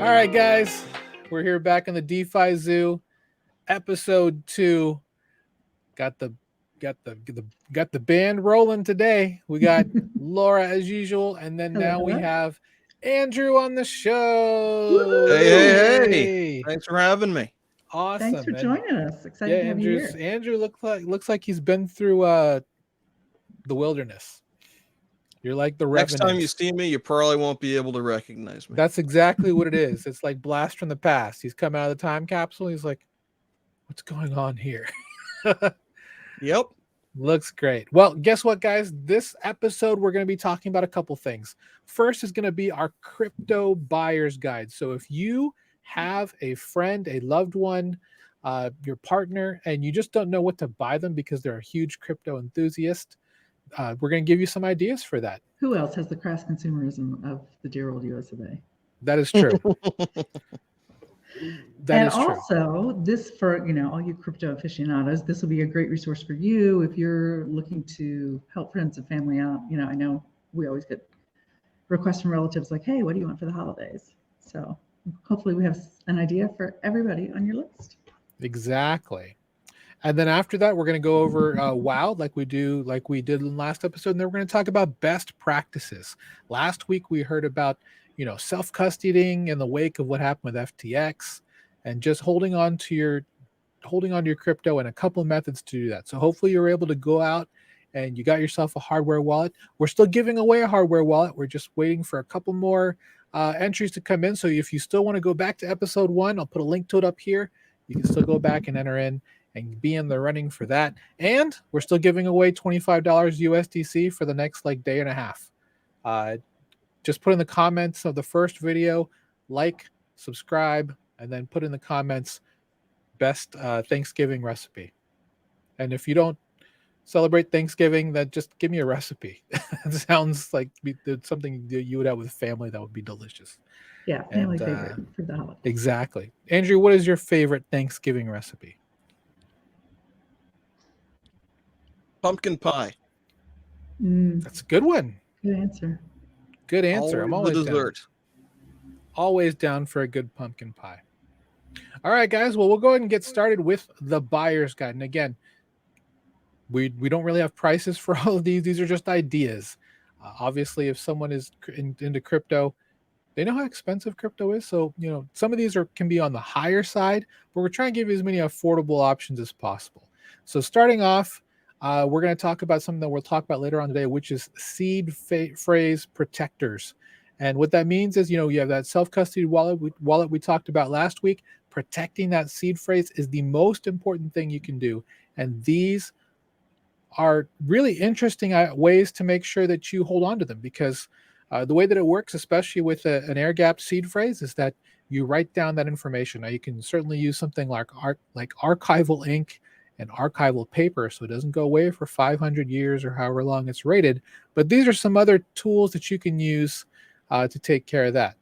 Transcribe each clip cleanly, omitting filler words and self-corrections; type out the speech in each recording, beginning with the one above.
All right, guys, we're here back in the DeFi Zoo, episode 2. Got the band rolling today. We got Laura as usual, and then now we have Andrew on the show. Hey! Thanks for having me. Awesome. Thanks for joining us. Excited to have you here. Andrew looks like he's been through the wilderness. You're like the Revenant. Next time you see me, you probably won't be able to recognize me. That's exactly what it is. It's like Blast from the Past. He's come out of the time capsule. He's like, what's going on here? Yep. Looks great. Well, guess what, guys? This episode, we're going to be talking about a couple things. First is going to be our crypto buyer's guide. So if you have a friend, a loved one, your partner, and you just don't know what to buy them because they're a huge crypto enthusiast, we're going to give you some ideas for that. Who else has the crass consumerism of the dear old US of A? That is true. And also, this for all you crypto aficionados, this will be a great resource for you if you're looking to help friends and family out. I know we always get requests from relatives like, "Hey, what do you want for the holidays?" So hopefully, we have an idea for everybody on your list. Exactly. And then after that, we're going to go over WoW like we did in the last episode. And then we're going to talk about best practices. Last week, we heard about, self-custodying in the wake of what happened with FTX and just holding on to your crypto and a couple of methods to do that. So hopefully you're able to go out and you got yourself a hardware wallet. We're still giving away a hardware wallet. We're just waiting for a couple more entries to come in. So if you still want to go back to episode 1, I'll put a link to it up here. You can still go back and enter in and be in the running for that. And we're still giving away $25 USDC for the next day and a half. Just put in the comments of the first video, like, subscribe, and then put in the comments best Thanksgiving recipe. And if you don't celebrate Thanksgiving, then just give me a recipe. It sounds like something you would have with family that would be delicious. Yeah, family favorite for the holidays. Exactly. Andrew, what is your favorite Thanksgiving recipe? Pumpkin pie. That's a good one. Good answer. Good answer. I'm always the dessert. Always down for a good pumpkin pie. All right, guys. Well, we'll go ahead and get started with the buyer's guide. And again, we don't really have prices for all of these. These are just ideas. Obviously, if someone is into crypto, they know how expensive crypto is. So, some of these can be on the higher side, but we're trying to give you as many affordable options as possible. So starting off, we're going to talk about something that we'll talk about later on today, which is seed phrase protectors. And what that means is, you have that self-custody wallet we talked about last week. Protecting that seed phrase is the most important thing you can do. And these are really interesting ways to make sure that you hold on to them, because the way that it works, especially with an air-gapped seed phrase, is that you write down that information. Now, you can certainly use something like archival ink and archival paper, so it doesn't go away for 500 years or however long it's rated. But these are some other tools that you can use to take care of that.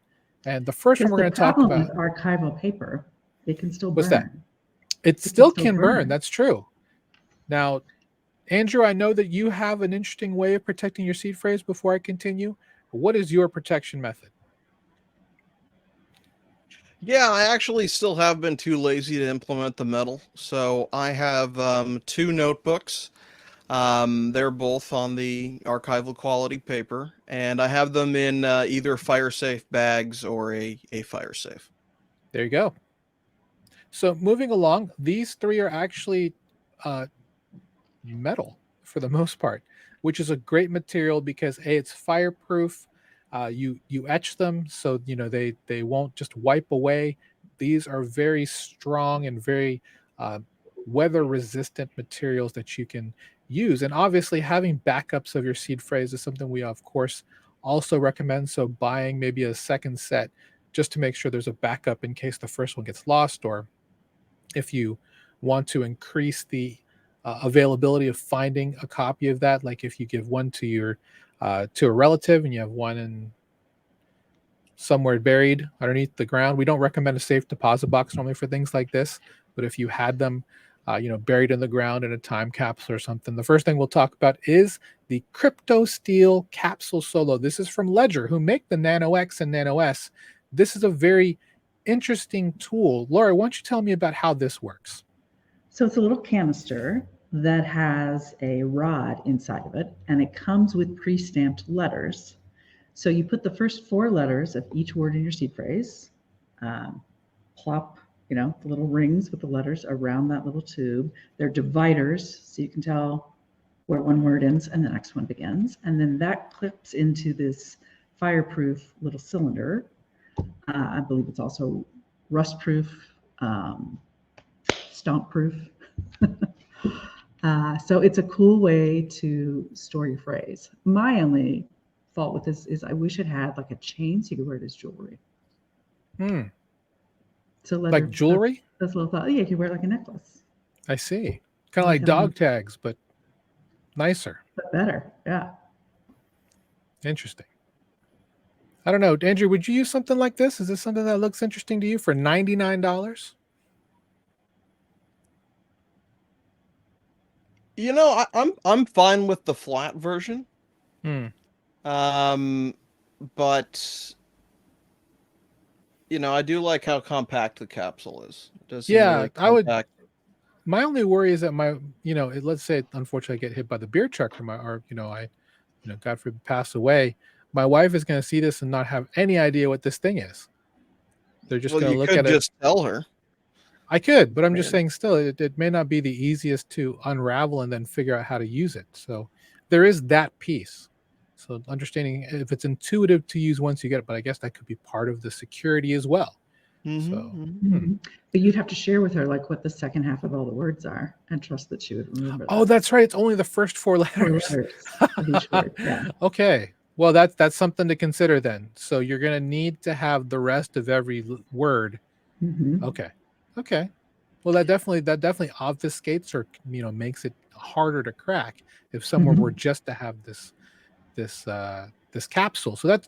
And the first one we're going to talk about is archival paper. It can still burn. What's that? It still can burn. That's true. Now, Andrew, I know that you have an interesting way of protecting your seed phrase. Before I continue, what is your protection method? Yeah, I actually still have been too lazy to implement the metal. So I have 2 notebooks. They're both on the archival quality paper, and I have them in either fire-safe bags or a fire-safe. There you go. So moving along, these 3 are actually metal for the most part, which is a great material because it's fireproof. You etch them so they won't just wipe away. These are very strong and very weather resistant materials that you can use. And obviously having backups of your seed phrase is something we of course also recommend. So buying maybe a second set just to make sure there's a backup in case the first one gets lost, or if you want to increase the availability of finding a copy of that, like if you give one to your to a relative and you have one in somewhere buried underneath the ground. We don't recommend a safe deposit box normally for things like this, but if you had them buried in the ground in a time capsule or something, the first thing we'll talk about is the Crypto Steel Capsule Solo. This is from Ledger, who make the Nano X and Nano S. This is a very interesting tool. Laura, why don't you tell me about how this works? So it's a little canister that has a rod inside of it, and it comes with pre-stamped letters. So you put the first 4 letters of each word in your seed phrase, plop, the little rings with the letters around that little tube. They're dividers, so you can tell where one word ends and the next one begins. And then that clips into this fireproof little cylinder. I believe it's also rust-proof, stomp-proof. So it's a cool way to store your phrase. My only fault with this is I wish it had like a chain so you could wear it as jewelry. So like jewelry? That's a little thought. Yeah, you could wear it like a necklace. I see. Kind of like dog tags, but nicer. But better, yeah. Interesting. I don't know. Andrew, would you use something like this? Is this something that looks interesting to you for $99? I'm fine with the flat version. But I do like how compact the capsule is. It does seem really compact. My only worry is that let's say unfortunately I get hit by the beer truck or God forbid pass away. My wife is going to see this and not have any idea what this thing is. They're just going to look at it. Just tell her. I could, but I'm just saying still, it may not be the easiest to unravel and then figure out how to use it. So there is that piece. So understanding if it's intuitive to use once you get it, but I guess that could be part of the security as well. But you'd have to share with her like what the second half of all the words are and trust that she would remember. Oh, that's right. It's only the first 4 letters. 4 letters of each word. Yeah. Okay. Well, that's something to consider then. So you're going to need to have the rest of every word. Okay. Well, that definitely obfuscates or makes it harder to crack if someone were just to have this capsule. So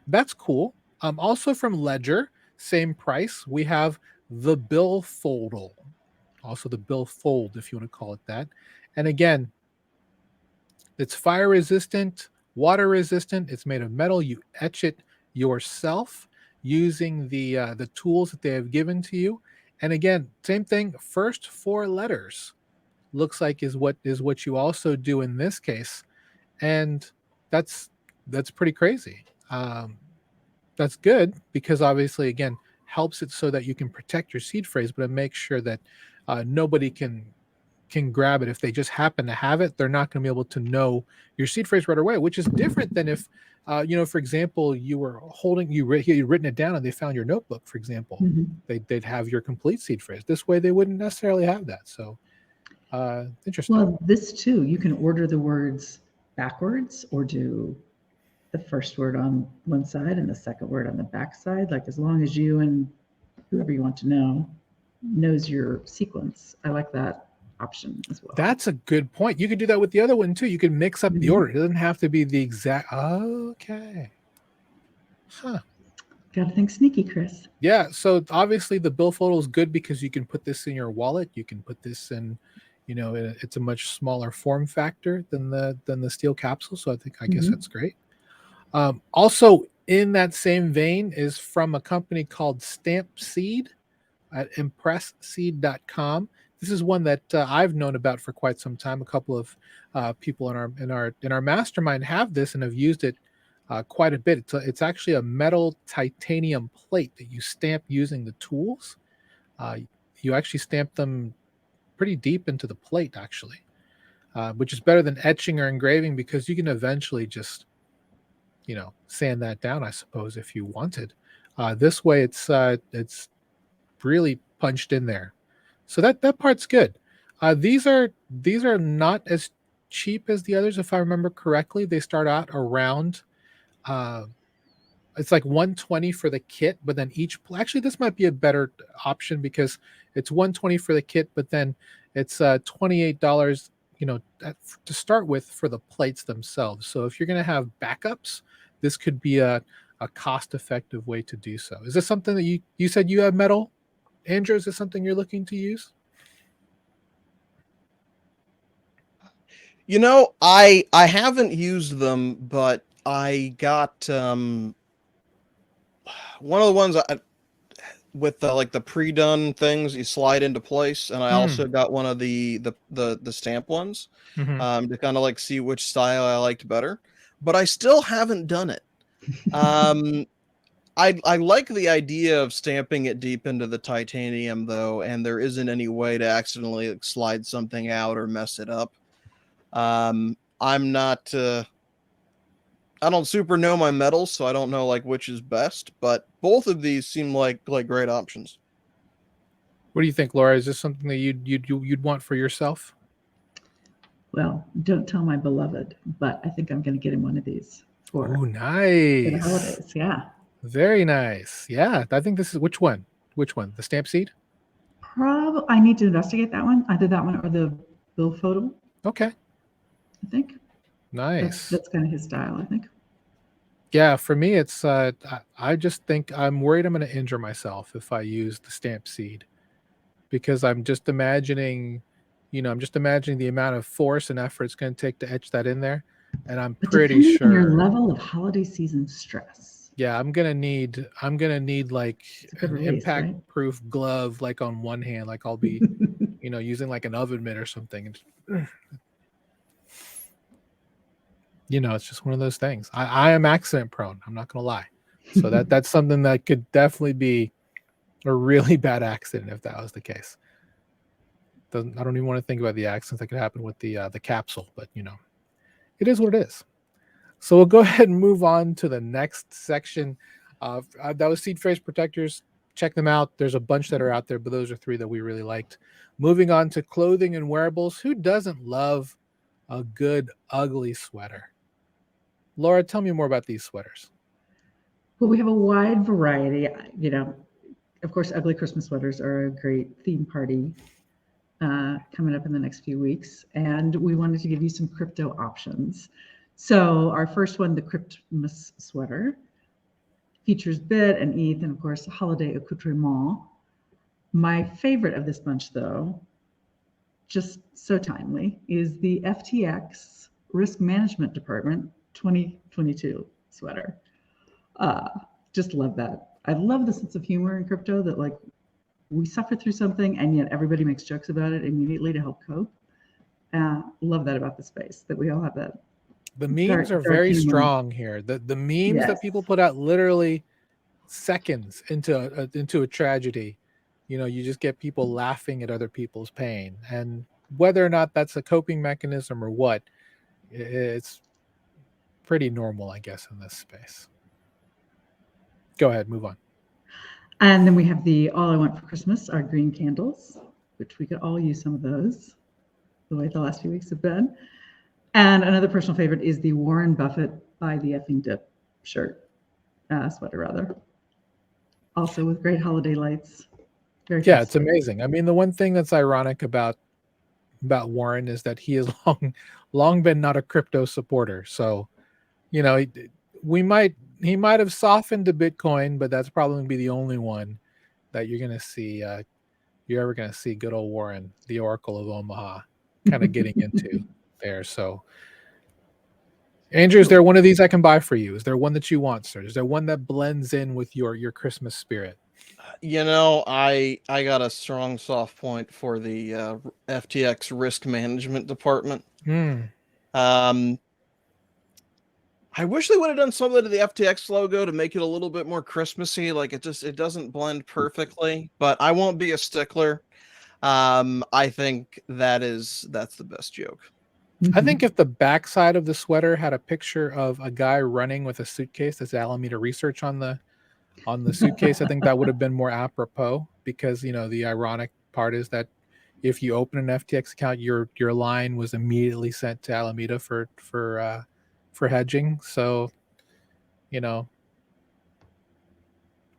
that's cool. Also from Ledger, same price, we have the Billfoldle. Also the Billfold, if you want to call it that. And again, it's fire resistant, water resistant. It's made of metal. You etch it yourself using the tools that they have given to you. And again, same thing. First 4 letters looks like is what you also do in this case, and that's pretty crazy. That's good because obviously, again, helps it so that you can protect your seed phrase, but it makes sure that nobody can grab it. If they just happen to have it, they're not going to be able to know your seed phrase right away, which is different than if, for example, you'd written it down and they found your notebook, for example. They'd have your complete seed phrase. This way, they wouldn't necessarily have that. So interesting. Well, this too, you can order the words backwards or do the first word on one side and the second word on the back side, like as long as you and whoever you want to know knows your sequence. I like that option as well. That's a good point. You could do that with the other one too. You can mix up the order. It doesn't have to be the exact. Okay. Gotta think sneaky, Chris. Yeah. So obviously the Billfoldle is good because you can put this in your wallet. You can put this in, it's a much smaller form factor than the steel capsule. So I guess that's great. Also in that same vein is from a company called Stampseed at impressseed.com. This is one that I've known about for quite some time. A couple of people in our mastermind have this and have used it quite a bit. It's actually a metal titanium plate that you stamp using the tools. You actually stamp them pretty deep into the plate, actually, which is better than etching or engraving because you can eventually just sand that down, I suppose, if you wanted. This way, it's really punched in there. So that part's good. These are not as cheap as the others, if I remember correctly. They start out around it's like $120 for the kit, but then actually this might be a better option because it's $120 for the kit, but then it's $28 to start with for the plates themselves. So if you're going to have backups, this could be a cost-effective way to do so. Is this something that you said you have metal? Andrew, is this something you're looking to use? I haven't used them, but I got one of the ones with the, like the pre-done things you slide into place, and I also got one of the stamp ones to kind of like see which style I liked better. But I still haven't done it. I like the idea of stamping it deep into the titanium though, and there isn't any way to accidentally like, slide something out or mess it up. I'm not. I don't super know my metals, so I don't know like which is best. But both of these seem like great options. What do you think, Laura? Is this something that you'd want for yourself? Well, don't tell my beloved, but I think I'm going to get him one of these for nice. the holidays. Yeah. Very nice. Yeah, I think this is which one? Which one? The stamp seed? Probably. I need to investigate that one. Either that one or the Bill photo. Okay. I think. Nice. That's kind of his style, I think. Yeah, for me, it's I just think I'm worried I'm going to injure myself if I use the stamp seed, because I'm just imagining, the amount of force and effort it's going to take to etch that in there, and I'm pretty sure on your sure. level of holiday season stress. Yeah, I'm gonna need like an release, impact-proof glove, like on one hand, like I'll be, using like an oven mitt or something. It's just one of those things. I am accident prone. I'm not gonna lie. So that's something that could definitely be a really bad accident if that was the case. I don't even want to think about the accidents that could happen with the capsule, but it is what it is. So we'll go ahead and move on to the next section. That was seed phrase protectors. Check them out. There's a bunch that are out there, but those are 3 that we really liked. Moving on to clothing and wearables. Who doesn't love a good ugly sweater? Laura, tell me more about these sweaters. Well, we have a wide variety. Of course, ugly Christmas sweaters are a great theme party coming up in the next few weeks. And we wanted to give you some crypto options. So our first one, the Christmas sweater, features bit and ETH and, of course, holiday accoutrement. My favorite of this bunch, though, just so timely, is the FTX Risk Management Department 2022 sweater. Just love that. I love the sense of humor in crypto that, like, we suffer through something and yet everybody makes jokes about it immediately to help cope. Love that about the space, that we all have that. The memes are very strong here. The memes that people put out literally seconds into a tragedy. You just get people laughing at other people's pain, and whether or not that's a coping mechanism or what, it's pretty normal, I guess, in this space. Go ahead, move on. And then we have the All I Want for Christmas, our green candles, which we could all use some of those, the way the last few weeks have been. And another personal favorite is the Warren Buffett Buy the Effing Dip sweater, rather. Also with great holiday lights. Very festive. It's amazing. I mean, the one thing that's ironic about Warren is that he has long been not a crypto supporter. So, he might have softened to Bitcoin, but that's probably gonna be the only one that you're gonna see. You're ever gonna see good old Warren, the Oracle of Omaha, kind of getting into there. So, Andrew, is there one of these I can buy for you? Is there one that you want, sir? Is there one that blends in with your Christmas spirit? I got a strong soft point for the FTX Risk Management Department. I wish they would have done something to the FTX logo to make it a little bit more Christmassy. Like it doesn't blend perfectly, but I won't be a stickler. I think that's the best joke. I think if the backside of the sweater had a picture of a guy running with a suitcase that's Alameda Research on the suitcase, I think that would have been more apropos, because the ironic part is that if you open an FTX account, your line was immediately sent to Alameda for hedging. So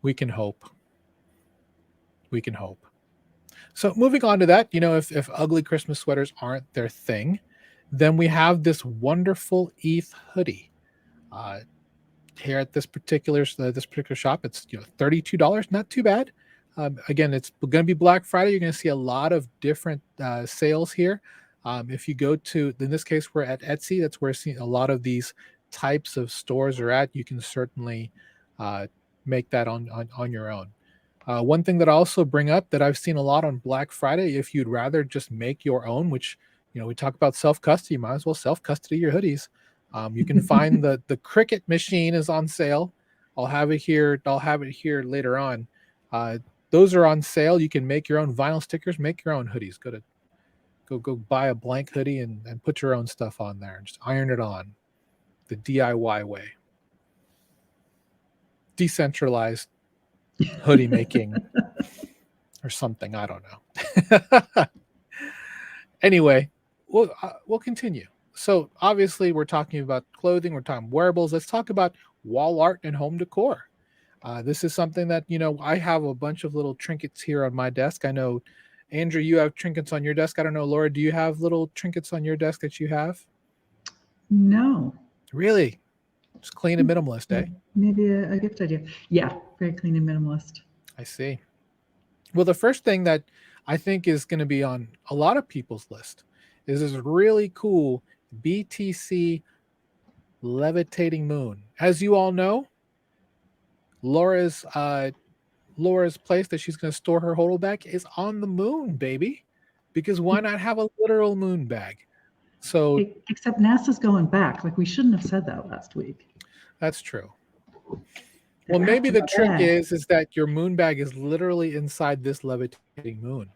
we can hope. So moving on to that, if ugly Christmas sweaters aren't their thing, then we have this wonderful ETH hoodie. Here at this particular shop, it's $32, not too bad. Again, it's going to be Black Friday. You're going to see a lot of different sales here. If you go to, in this case, we're at Etsy. That's where a lot of these types of stores are at. You can certainly make that on your own. One thing that I also bring up that I've seen a lot on Black Friday, if you'd rather just make your own, which, we talk about self-custody, you might as well self-custody your hoodies. You can find the Cricut machine is on sale. I'll have it here later on. Those are on sale. You can make your own vinyl stickers, make your own hoodies. Go buy a blank hoodie and put your own stuff on there and just iron it on the DIY way. Decentralized hoodie making or something. I don't know. Anyway, we'll continue. So obviously we're talking about clothing, we're talking wearables. Let's talk about wall art and home decor. This is something that, I have a bunch of little trinkets here on my desk. I know, Andrew, you have trinkets on your desk. I don't know, Laura, do you have little trinkets on your desk that you have? No. Really? Just clean and minimalist, eh? Maybe a gift idea. Yeah, very clean and minimalist. I see. Well, the first thing that I think is going to be on a lot of people's list is this really cool BTC levitating moon. As you all know, Laura's place that she's going to store her hodl bag is on the moon, baby. Because why not have a literal moon bag? So, except NASA's going back. Like, we shouldn't have said that last week. That's true. Well, maybe the trick is that your moon bag is literally inside this levitating moon.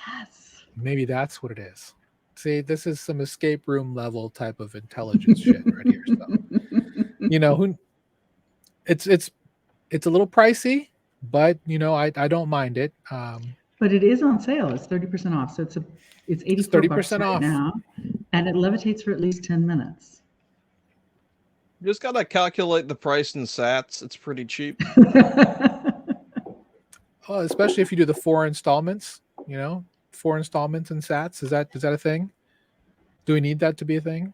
Yes. Maybe that's what it is. See, this is some escape room level type of intelligence shit right here. So, it's a little pricey, but I don't mind it. But it is on sale. It's 30% off. So it's 84 bucks right off now, and it levitates for at least 10 minutes. You just gotta calculate the price in sats. It's pretty cheap. Oh, especially if you do the 4 installments. 4 installments in sats. Is that a thing? Do we need that to be a thing?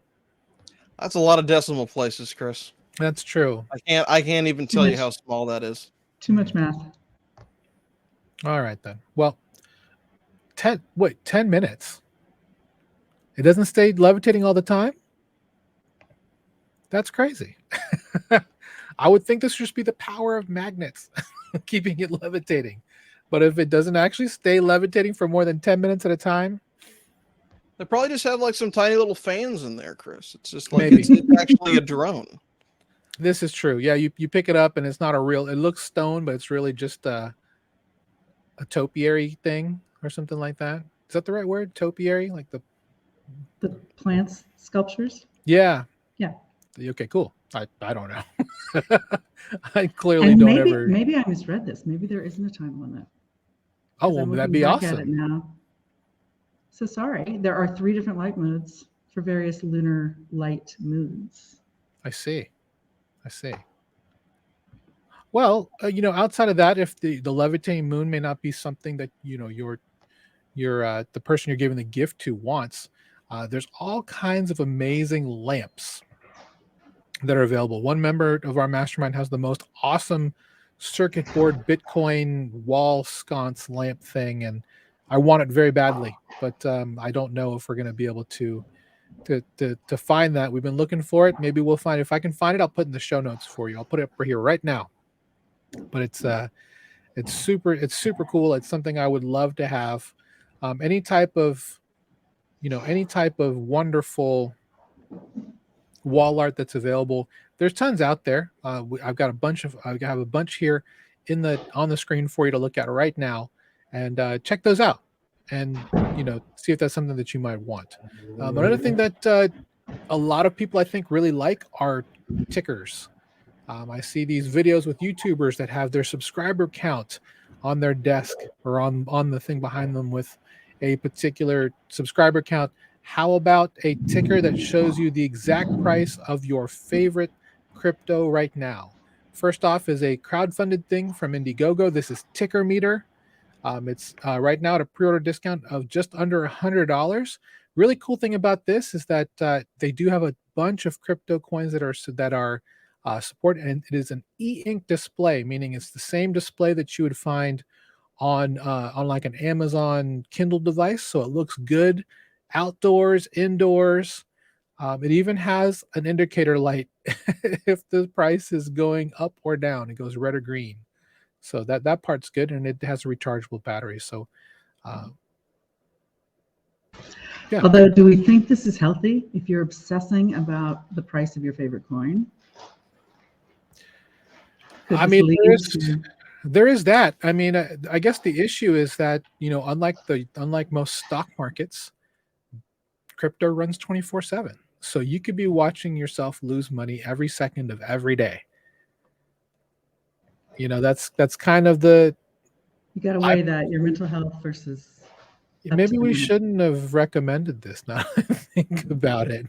That's a lot of decimal places, Chris. That's true. I can't even tell you how small that is. Too much math. All right then. Well, 10 minutes. It doesn't stay levitating all the time? That's crazy. I would think this should just be the power of magnets keeping it levitating. But if it doesn't actually stay levitating for more than 10 minutes at a time, they probably just have like some tiny little fans in there, Chris. It's just like maybe. It's actually a drone. This is true. Yeah, you pick it up and it's not a real, it looks stone, but it's really just a topiary thing or something like that. Is that the right word? Topiary? Like the plants, sculptures? Yeah. Yeah. Okay, cool. I don't know. I clearly don't ever. Maybe I misread this. Maybe there isn't a time limit. Oh, well, that'd be awesome. At it now. So sorry. There are 3 different light modes for various lunar light moods. I see. Well, outside of that, if the levitating moon may not be something that your the person you're giving the gift to wants, there's all kinds of amazing lamps that are available. One member of our mastermind has the most awesome circuit board Bitcoin wall sconce lamp thing, and I want it very badly, but I don't know if we're going to be able to find that. We've been looking for it. Maybe we'll find it. If I can find it, I'll put it in the show notes for you. I'll put it up right here right now. But it's super cool. It's something I would love to have. Any type of wonderful wall art that's available. There's tons out there. I have a bunch here on the screen for you to look at right now, and check those out, and see if that's something that you might want. Another thing that a lot of people I think really like are tickers. I see these videos with YouTubers that have their subscriber count on their desk or on the thing behind them with a particular subscriber count. How about a ticker that shows you the exact price of your favorite crypto right now? First off is a crowdfunded thing from Indiegogo. This is Ticker Meter. It's right now at a pre-order discount of just under $100. Really cool thing about this is that they do have a bunch of crypto coins that are supported, and it is an e-ink display, meaning it's the same display that you would find on like an Amazon Kindle device. So it looks good outdoors, indoors. It even has an indicator light if the price is going up or down. It goes red or green. So that part's good, and it has a rechargeable battery. So, yeah. Although, do we think this is healthy if you're obsessing about the price of your favorite coin? I mean, there is that. I mean, I guess the issue is that, unlike most stock markets, crypto runs 24/7. So you could be watching yourself lose money every second of every day. That's kind of the. You got to weigh that your mental health versus. Maybe we shouldn't have recommended this. Now I think about it.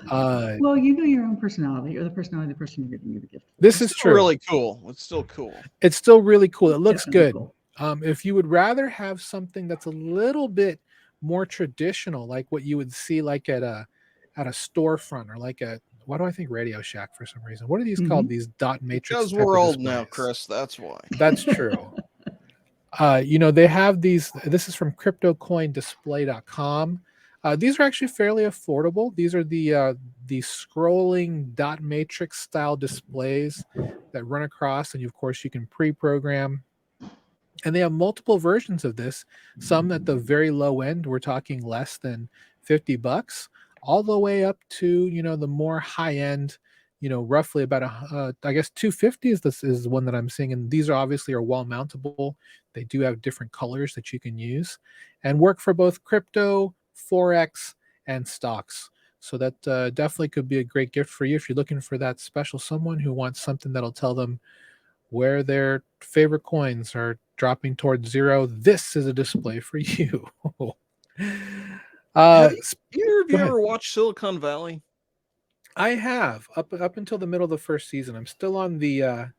Well, you know your own personality, or the personality of the person you're giving you the gift. This is true. Really cool. It's still cool. It's still really cool. It looks good. Cool. If you would rather have something that's a little bit more traditional, like what you would see like at a storefront, or like why do I think Radio Shack for some reason? What are these called? These dot matrix. Because we're old now, Chris. That's why. That's true. They have these. This is from CryptoCoinDisplay.com. These are actually fairly affordable. These are the scrolling dot matrix style displays that run across, and of course you can pre-program. And they have multiple versions of this. Some at the very low end, we're talking less than $50, all the way up to the more high end. Roughly about I guess 250 is the one that I'm seeing, and these are obviously wall mountable. They do have different colors that you can use, and work for both crypto, forex, and stocks. So that definitely could be a great gift for you if you're looking for that special someone who wants something that'll tell them where their favorite coins are dropping towards zero. This is a display for you. Have you ever watched Silicon Valley? I have up until the middle of the first season. I'm still on the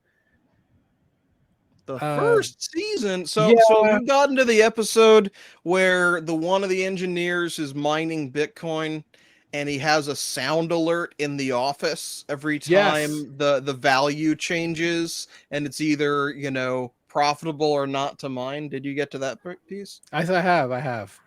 first season. So yeah. So you got into the episode where one of the engineers is mining Bitcoin, and he has a sound alert in the office every time the value changes, and it's either profitable or not to mine. Did you get to that piece? I have.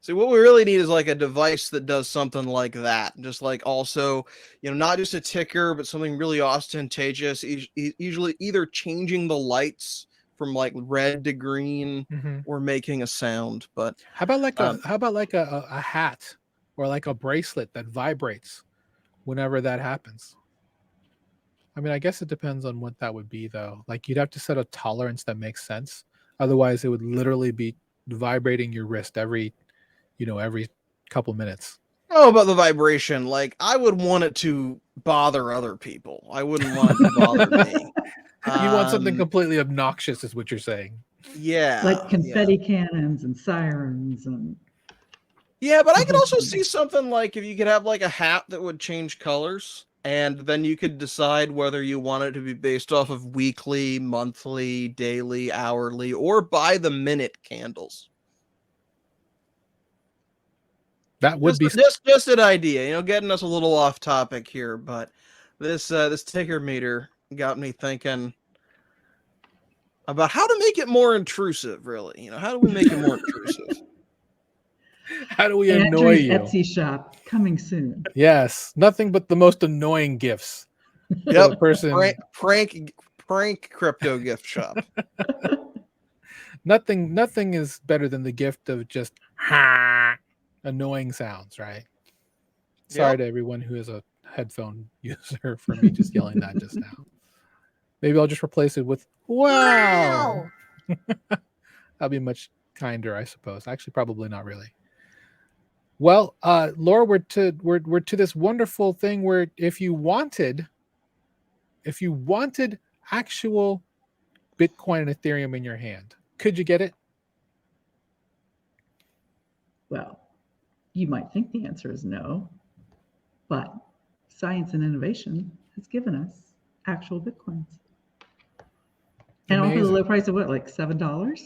See, what we really need is like a device that does something like that. Just like also, not just a ticker, but something really ostentatious. Usually either changing the lights from like red to green, or making a sound. But how about like a hat or like a bracelet that vibrates whenever that happens? I mean, I guess it depends on what that would be, though. Like you'd have to set a tolerance that makes sense. Otherwise, it would literally be vibrating your wrist every couple minutes. Oh, about the vibration. Like I would want it to bother other people. I wouldn't want it to bother me. You want something completely obnoxious, is what you're saying. Yeah. Like confetti cannons and sirens and. Yeah, but I could also see something like if you could have like a hat that would change colors, and then you could decide whether you want it to be based off of weekly, monthly, daily, hourly, or by the minute candles. That would be just an idea, getting us a little off topic here, but this ticker meter got me thinking about how to make it more intrusive. Really, how do we make it more intrusive? How do we annoy you? Etsy shop coming soon. Yes, nothing but the most annoying gifts. Yep, prank crypto gift shop. Nothing is better than the gift of just annoying sounds, right? Sorry to everyone who is a headphone user for me just yelling that just now. Maybe I'll just replace it with wow. That'll be much kinder, I suppose. Actually, probably not really. Well, Laura, we're to this wonderful thing where if you wanted actual Bitcoin and Ethereum in your hand, could you get it? Well, you might think the answer is no, but science and innovation has given us actual Bitcoins. And all for the low price of what, like $7?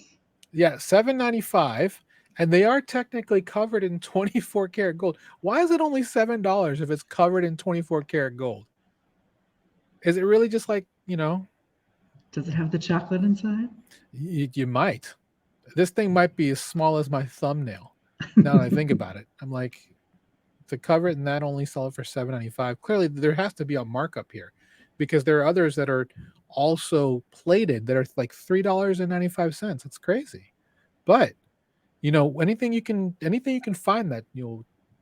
Yeah, $7.95. And they are technically covered in 24 karat gold. Why is it only $7 if it's covered in 24 karat gold? Is it really just like, Does it have the chocolate inside? You might. This thing might be as small as my thumbnail. Now that I think about it, I'm like, to cover it and that only sell it for $7.95. Clearly, there has to be a markup here, because there are others that are also plated that are like $3.95. It's crazy. But anything you can find that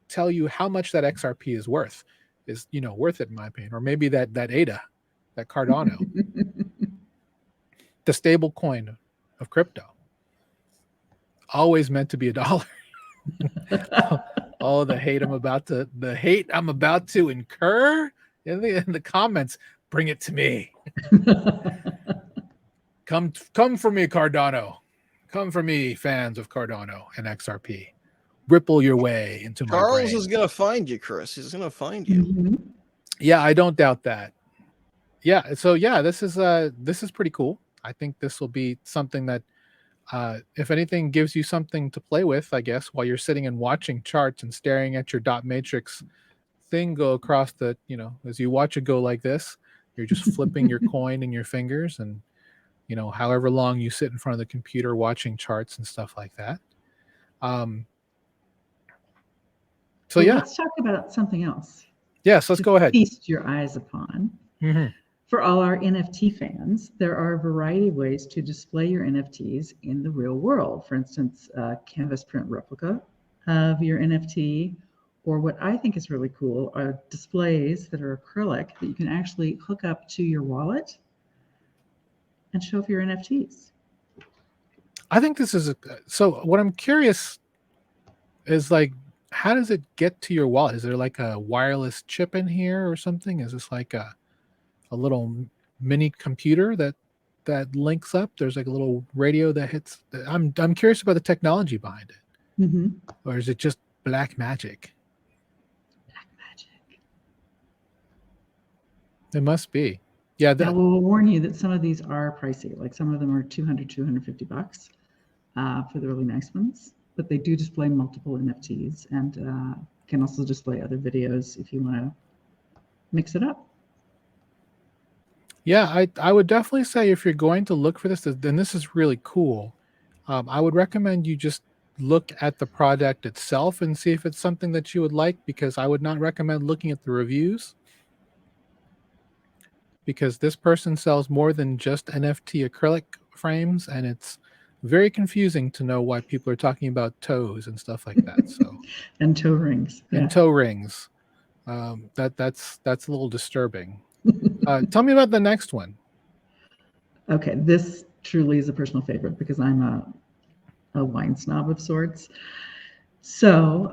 tell you how much that XRP is worth is worth it in my opinion. Or maybe that ADA, that Cardano, the stable coin of crypto, always meant to be $1. Oh, the hate I'm about to incur in the comments. Bring it to me. Come for me, Cardano. Come for me, fans of Cardano and XRP. Ripple your way into my brain. Charles is gonna find you, Chris. He's gonna find you. Mm-hmm. Yeah, I don't doubt that. Yeah, so yeah, this is pretty cool. I think this will be something that, if anything, gives you something to play with, I guess, while you're sitting and watching charts and staring at your dot matrix thing go across the, as you watch it go like this, you're just flipping your coin in your fingers, and however long you sit in front of the computer watching charts and stuff like that. So yeah, let's talk about something else. Yes, let's go ahead. Feast your eyes upon. Mm-hmm. For all our NFT fans, there are a variety of ways to display your NFTs in the real world. For instance, canvas print replica of your NFT, or what I think is really cool are displays that are acrylic that you can actually hook up to your wallet and show off your NFTs. I think this is so what I'm curious is, like, how does it get to your wallet? Is there like a wireless chip in here or something? Is this like a little mini computer that links up? There's like a little radio that hits. I'm curious about the technology behind it. Mm-hmm. Or is it just black magic? Black magic. It must be. Yeah. Now, we'll warn you that some of these are pricey. Like some of them are $250 for the really nice ones, but they do display multiple NFTs and can also display other videos if you want to mix it up. Yeah, I would definitely say if you're going to look for this, then this is really cool. I would recommend you just look at the product itself and see if it's something that you would like, because I would not recommend looking at the reviews, because this person sells more than just NFT acrylic frames, and it's very confusing to know why people are talking about toes and stuff like that. So and toe rings. And yeah. toe rings. That's a little disturbing. Tell me about the next one. Okay, this truly is a personal favorite because I'm a wine snob of sorts. So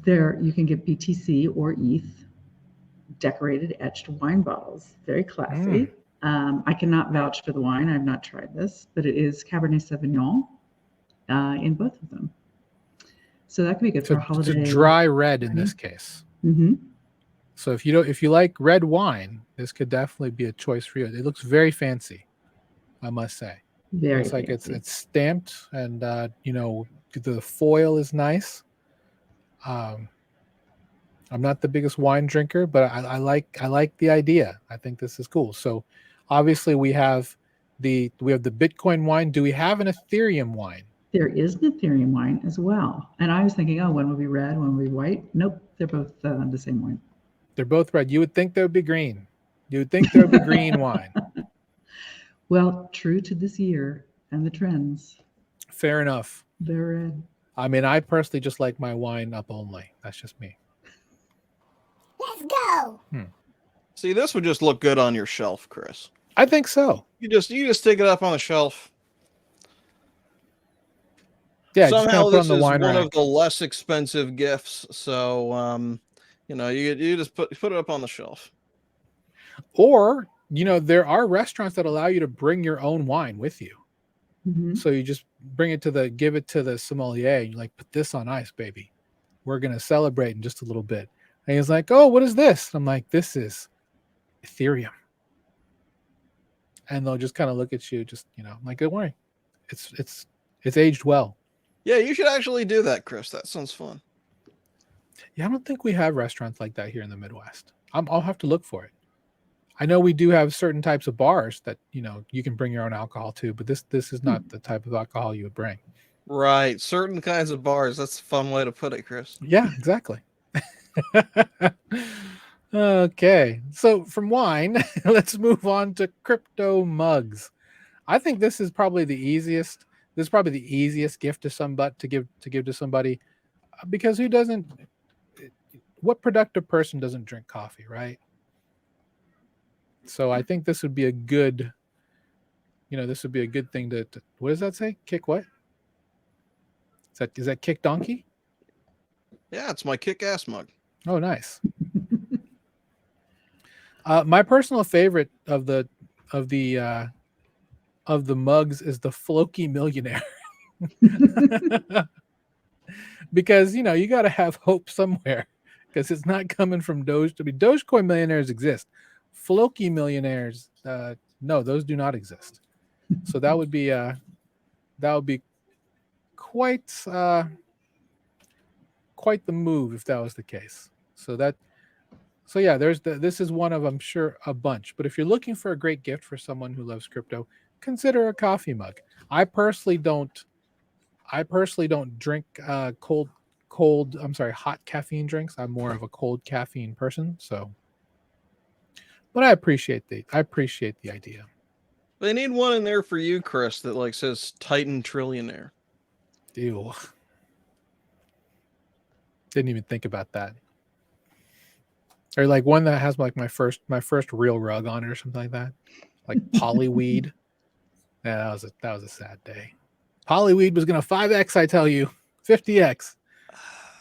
there you can get BTC or ETH decorated etched wine bottles. Very classy. I cannot vouch for the wine. I've not tried this, but it is Cabernet Sauvignon in both of them. So that could be good for a holiday. It's a dry red in this case. Mm-hmm. So if you like red wine, this could definitely be a choice for you. It looks very fancy, I must say. Very It's like fancy. it's stamped, and the foil is nice. I'm not the biggest wine drinker, but I like the idea. I think this is cool. So obviously we have the Bitcoin wine. Do we have an Ethereum wine? There is an Ethereum wine as well. And I was thinking, one will be red, one will be white. Nope, they're both the same wine. They're both red. You would think they would be green. You would think there would be green wine. Well, true to this year and the trends. Fair enough. They're red. I mean, I personally just like my wine up only. That's just me. Let's go. See, this would just look good on your shelf, Chris. I think so. You just stick it up on the shelf. Yeah. Somehow just this put on the is wine one rack. of the less expensive gifts, so you just put it up on the shelf. Or there are restaurants that allow you to bring your own wine with you. Mm-hmm. So you just give it to the sommelier, and you're like, put this on ice, baby. We're gonna celebrate in just a little bit. And he's like, oh, what is this? I'm like, this is Ethereum. And they'll just kind of look at you, I'm like, don't worry, it's aged well. Yeah, you should actually do that, Chris. That sounds fun. Yeah, I don't think we have restaurants like that here in the Midwest. I'll have to look for it. I know we do have certain types of bars that you can bring your own alcohol to, but this is not the type of alcohol you would bring. Right, certain kinds of bars. That's a fun way to put it, Chris. Yeah, exactly. Okay, so from wine, let's move on to crypto mugs. I think this is probably the easiest. This is probably the easiest gift to somebody to give to somebody, because who doesn't? What productive person doesn't drink coffee, right? So I think this would be a good, this would be a good thing to what does that say? Kick what? Is that kick donkey? Yeah, it's my kick-ass mug. Oh, nice. My personal favorite of the mugs is the Floki Millionaire. Because you got to have hope somewhere, because it's not coming from Doge. To be Dogecoin millionaires exist, Floki millionaires, no, those do not exist. So that would be quite quite the move if that was the case. So yeah, this is one of, I'm sure, a bunch. But if you're looking for a great gift for someone who loves crypto, consider a coffee mug. I personally don't drink hot caffeine drinks. I'm more of a cold caffeine person. So, but I appreciate the idea. They need one in there for you, Chris, that says Titan Trillionaire. Ew. Didn't even think about that. Or like one that has like my first real rug on it or something like that. Like polyweed. Yeah, that was a sad day. Polyweed was gonna 5x, I tell you. 50x.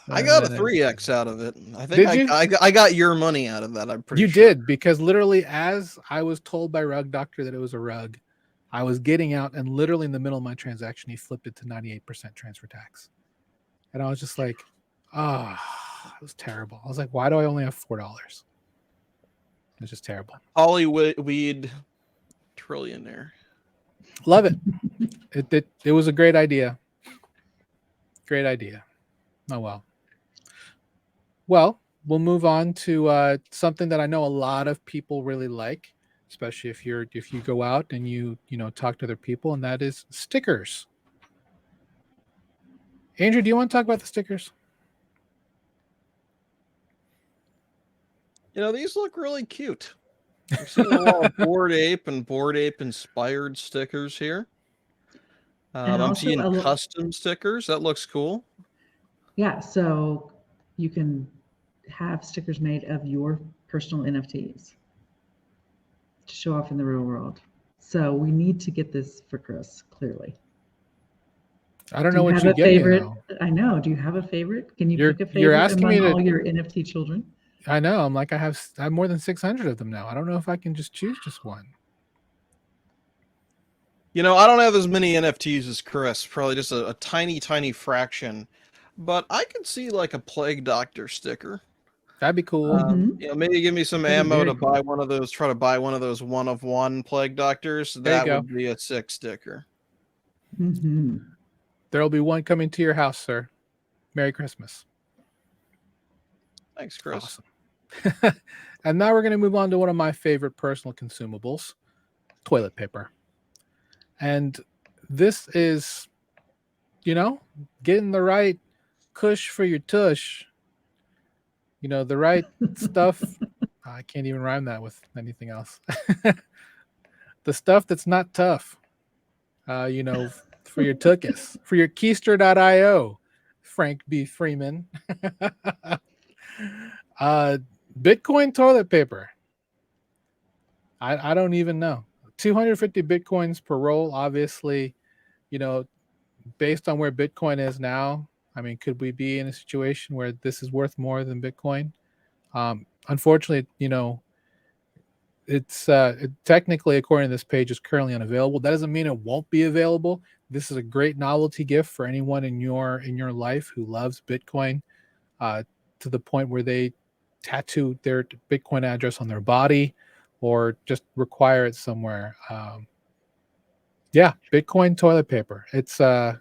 I got a 3x out of it. I think Did you? I got your money out of that. I'm pretty You sure. did, because literally, as I was told by Rug Doctor that it was a rug, I was getting out, and literally in the middle of my transaction, he flipped it to 98% transfer tax. And I was just like, it was terrible. I was like, why do I only have $4? It's just terrible. Hollyweed Trillionaire. Love it. It was a great idea. Great idea. Oh, well. Well, we'll move on to something that I know a lot of people really like, especially if you go out and you talk to other people, and that is stickers. Andrew, do you want to talk about the stickers? These look really cute. I've seen a lot of Bored Ape and Bored Ape inspired stickers here. I'm seeing custom stickers. That looks cool. Yeah, so you can have stickers made of your personal NFTs to show off in the real world. So we need to get this for Chris, clearly. I don't know what you get. Favorite? I know. Do you have a favorite? Can you pick a favorite you're asking among me to, all your NFT children? I know. I'm like, I have more than 600 of them now. I don't know if I can just choose just one. I don't have as many NFTs as Chris, probably just a tiny, tiny fraction. But I could see like a Plague Doctor sticker. That'd be cool. Maybe give me some ammo to buy one of those, try to buy one of those 1 of 1 Plague Doctors. That would be a sick sticker. Mm-hmm. There'll be one coming to your house, sir. Merry Christmas. Thanks, Chris. Awesome. And now we're going to move on to one of my favorite personal consumables, toilet paper. And this is, getting the right cush for your tush. The right stuff. I can't even rhyme that with anything else. The stuff that's not tough. For your tuchus, for your keister.io, Frank B. Freeman. Bitcoin toilet paper. I don't even know. 250 Bitcoins per roll, obviously, based on where Bitcoin is now. I mean, could we be in a situation where this is worth more than Bitcoin? Unfortunately, it's technically, according to this page, is currently unavailable. That doesn't mean it won't be available. This is a great novelty gift for anyone in your life who loves Bitcoin, to the point where they tattoo their Bitcoin address on their body or just require it somewhere. Yeah, Bitcoin toilet paper. It's that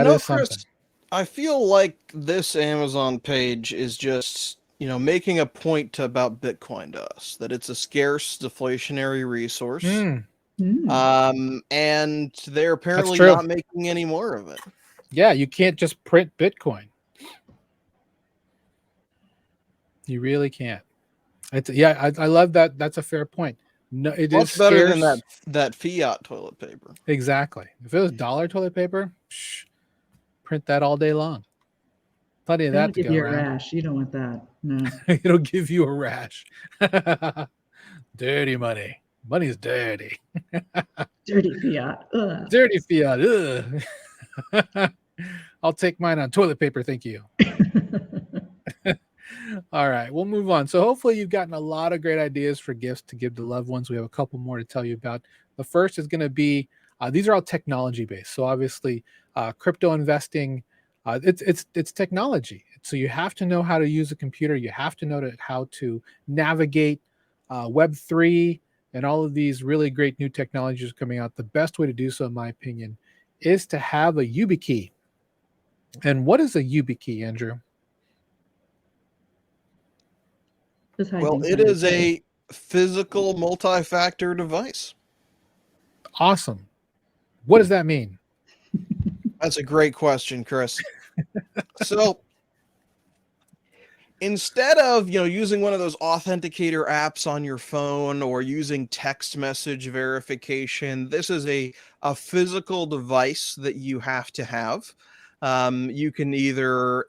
is something. Chris, I feel like this Amazon page is just, making a point about Bitcoin to us, that it's a scarce deflationary resource. And they're apparently not making any more of it. Yeah, you can't just print Bitcoin. You really can't. I love that. That's a fair point. No, it is Much better than scarce. that fiat toilet paper. Exactly. If it was dollar toilet paper, print that all day long. Plenty of That'll that to give go you a around. rash. You don't want that. No. It'll give you a rash. Dirty money. Money's dirty. Dirty fiat. Ugh. Dirty fiat. Ugh. I'll take mine on toilet paper. Thank you. All right, we'll move on. So hopefully you've gotten a lot of great ideas for gifts to give to loved ones. We have a couple more to tell you about. The first is going to be, these are all technology based. So obviously crypto investing, it's technology. So you have to know how to use a computer. You have to know how to navigate Web3 and all of these really great new technologies coming out. The best way to do so, in my opinion, is to have a YubiKey. And what is a YubiKey, Andrew? Well, it is a physical multi-factor device. Awesome. What does that mean? That's a great question, Chris. So instead of using one of those authenticator apps on your phone or using text message verification, this is a physical device that you have to have. You can either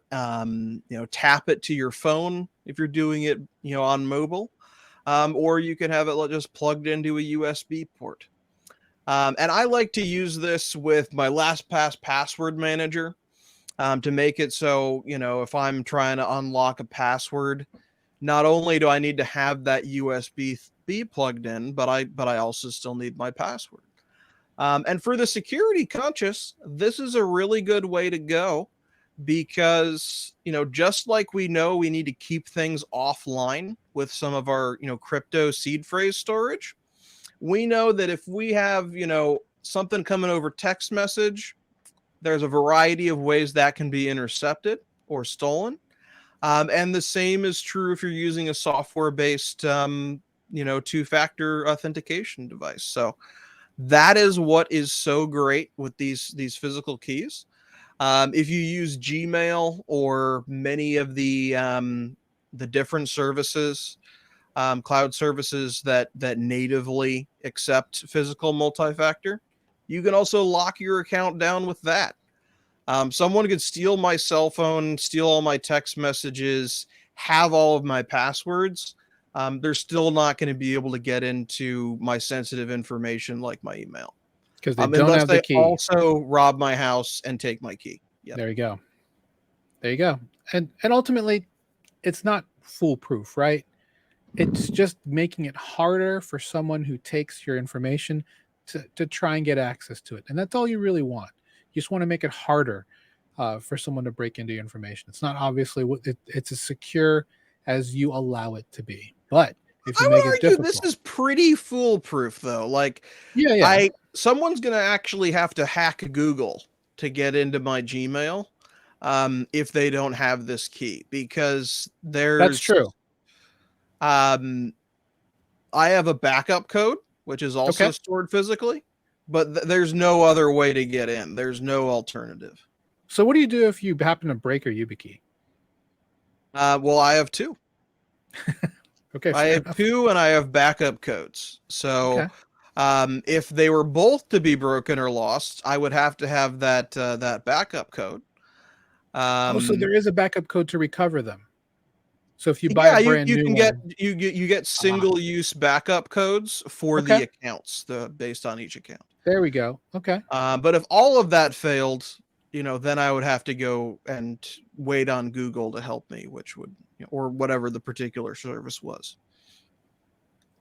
tap it to your phone if you're doing it on mobile, or you can have it just plugged into a USB port. And I like to use this with my LastPass password manager to make it so if I'm trying to unlock a password, not only do I need to have that USB plugged in, but I also still need my password. And for the security conscious, this is a really good way to go because, just like we know we need to keep things offline with some of our, crypto seed phrase storage, we know that if we have, something coming over text message, there's a variety of ways that can be intercepted or stolen. And the same is true if you're using a software-based, two-factor authentication device. So that is what is so great with these physical keys. If you use Gmail or many of the different services, cloud services that natively accept physical multi-factor, you can also lock your account down with that. Someone could steal my cell phone, steal all my text messages, have all of my passwords. They're still not going to be able to get into my sensitive information like my email. Because they don't have the key. Also rob my house and take my key. Yep. There you go. There you go. And ultimately, it's not foolproof, right? It's just making it harder for someone who takes your information to try and get access to it. And that's all you really want. You just want to make it harder for someone to break into your information. It's not obviously it's as secure as you allow it to be. But if you make it difficult, this is pretty foolproof, though. Like, someone's going to actually have to hack Google to get into my Gmail if they don't have this key, because that's true. I have a backup code, which is also stored physically, but there's no other way to get in. There's no alternative. So what do you do if you happen to break your YubiKey? Well, I have two. Okay. I have two, and I have backup codes. So if they were both to be broken or lost, I would have to have that backup code. So there is a backup code to recover them. So if you buy a brand new one, you get single use backup codes for the accounts, based on each account. There we go. Okay. But if all of that failed, then I would have to go and wait on Google to help me, which would, or whatever the particular service was.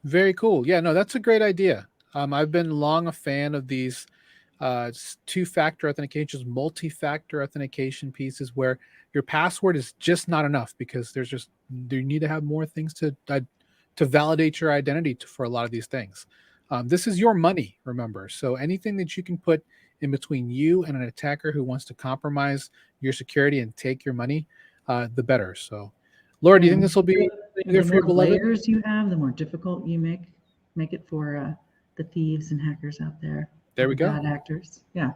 Very cool. Yeah, no, that's a great idea. I've been long a fan of these two-factor authentications, multi-factor authentication pieces where your password is just not enough because you need to have more things to validate your identity for a lot of these things. This is your money, remember. So anything that you can put in between you and an attacker who wants to compromise your security and take your money, the better. So, Laura, do you think this will be the more layers you have, the more difficult you make it for the thieves and hackers out there. There we go. Bad actors. Yeah.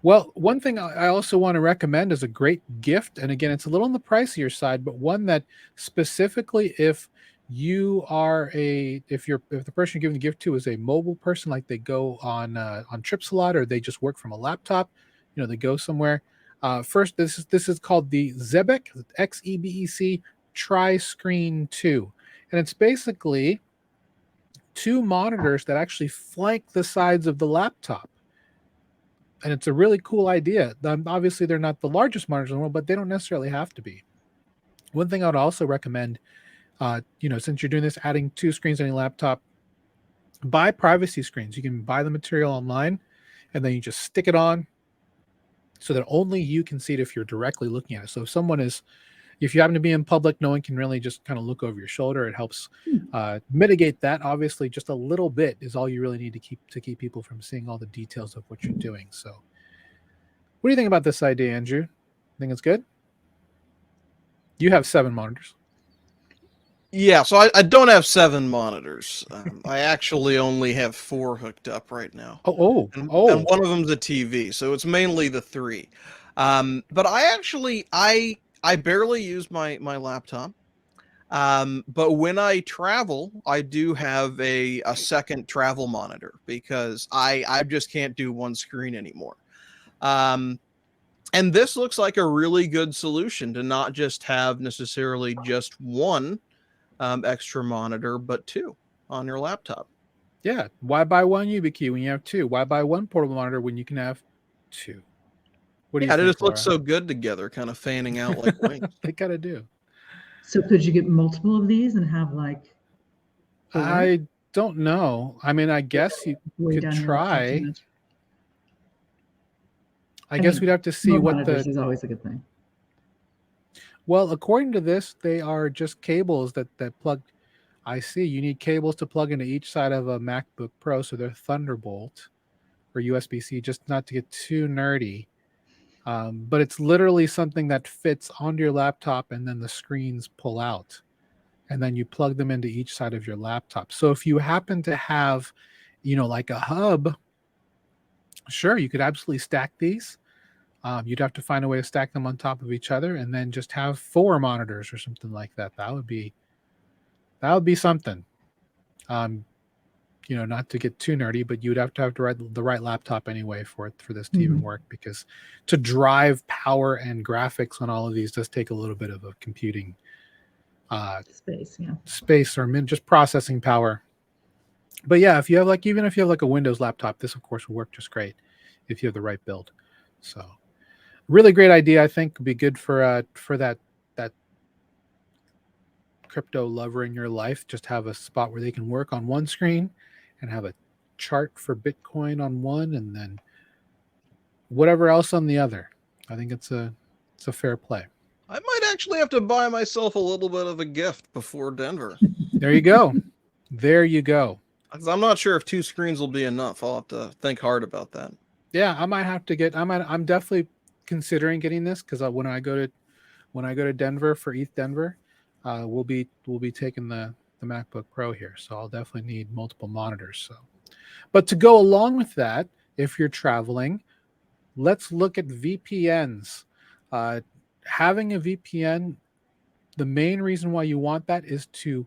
Well, one thing I also want to recommend is a great gift, and again, it's a little on the pricier side, but one that specifically if you are if the person you're giving the gift to is a mobile person, like they go on trips a lot or they just work from a laptop, they go somewhere. First, this is called the Xebec XEBEC Tri-Screen 2, and it's basically two monitors that actually flank the sides of the laptop. And it's a really cool idea. Obviously, they're not the largest monitors in the world, but they don't necessarily have to be. One thing I would also recommend, since you're doing this, adding two screens on your laptop, buy privacy screens. You can buy the material online, and then you just stick it on so that only you can see it if you're directly looking at it. So if you happen to be in public, no one can really just kind of look over your shoulder. It helps mitigate that. Obviously, just a little bit is all you really need to keep people from seeing all the details of what you're doing. So, what do you think about this idea, Andrew? Think it's good? You have 7 monitors. Yeah, so I don't have 7 monitors. I actually only have 4 hooked up right now. And one of them's a TV, so it's mainly the 3. But I barely use my laptop. But when I travel, I do have a second travel monitor because I just can't do one screen anymore. And this looks like a really good solution to not just have necessarily just one extra monitor, but 2 on your laptop. Yeah. Why buy one YubiKey when you have 2? Why buy one portable monitor when you can have 2? What do you think, it just Laura? looks so good together, kind of fanning out like wings. They kind of do. So could you get multiple of these and have like 4? I don't know. I mean, I guess you Way could down here, it's not too try. much. I guess we'd have to see more what monitors is always a good thing. Well, according to this, they are just cables that plug. I see. You need cables to plug into each side of a MacBook Pro, so they're Thunderbolt or USB-C, just not to get too nerdy. But it's literally something that fits onto your laptop, and then the screens pull out, and then you plug them into each side of your laptop. So if you happen to have, like a hub, sure, you could absolutely stack these. You'd have to find a way to stack them on top of each other, and then just have 4 monitors or something like that. That would be something. Not to get too nerdy, but you'd have to have the right laptop anyway for this to even work, because to drive power and graphics on all of these does take a little bit of a computing space or just processing power. But yeah, if you have even if you have a Windows laptop, this of course will work just great if you have the right build. So really great idea. I think would be good for that crypto lover in your life. Just have a spot where they can work on one screen and have a chart for Bitcoin on one, and then whatever else on the other. I think it's a fair play. I might actually have to buy myself a little bit of a gift before Denver. There you go. There you go. I'm not sure if 2 screens will be enough. I'll have to think hard about that. Yeah, I might have to I'm definitely considering getting this, because when I go to Denver for ETH Denver, we'll be taking the MacBook Pro here, so I'll definitely need multiple monitors. So, but to go along with that, if you're traveling, let's look at VPNs. Having a VPN, the main reason why you want that is to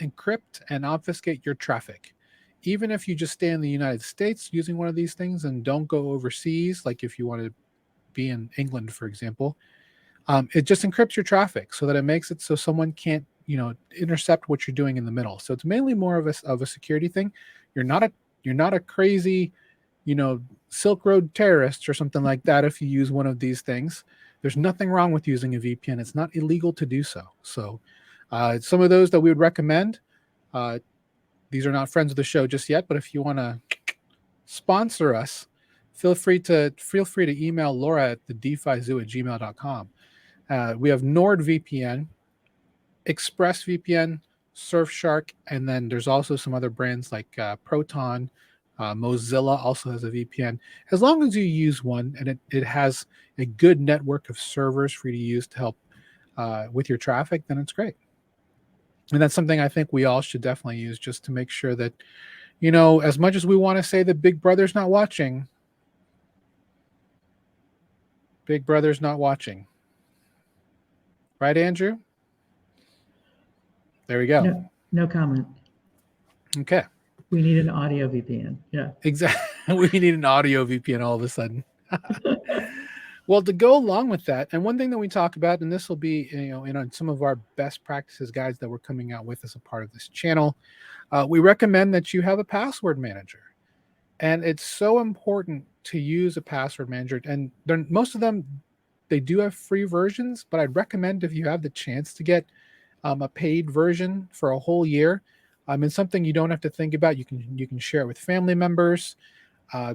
encrypt and obfuscate your traffic. Even if you just stay in the United States using one of these things and don't go overseas, like if you want to be in England, for example, it just encrypts your traffic so that it makes it so someone can't, intercept what you're doing in the middle. So it's mainly more of a security thing. You're not a crazy, Silk Road terrorist or something like that if you use one of these things. There's nothing wrong with using a VPN. It's not illegal to do so. So some of those that we would recommend, these are not friends of the show just yet, but if you want to sponsor us, feel free to email Laura at thedefizoo@gmail.com. We have NordVPN, ExpressVPN, SurfShark, and then there's also some other brands like Proton. Mozilla also has a VPN. As long as you use one and it has a good network of servers for you to use to help with your traffic, then it's great. And that's something I think we all should definitely use, just to make sure that, as much as we want to say that Big Brother's not watching, Big Brother's not watching. Right, Andrew? There we go. No comment. Okay. We need an audio VPN. Yeah. Exactly. We need an audio VPN all of a sudden. Well, to go along with that, and one thing that we talk about, and this will be, in some of our best practices guides that we're coming out with as a part of this channel, we recommend that you have a password manager. And it's so important to use a password manager. And most of them, they do have free versions, but I'd recommend if you have the chance to get a paid version for a whole year. It's something you don't have to think about. You can share it with family members.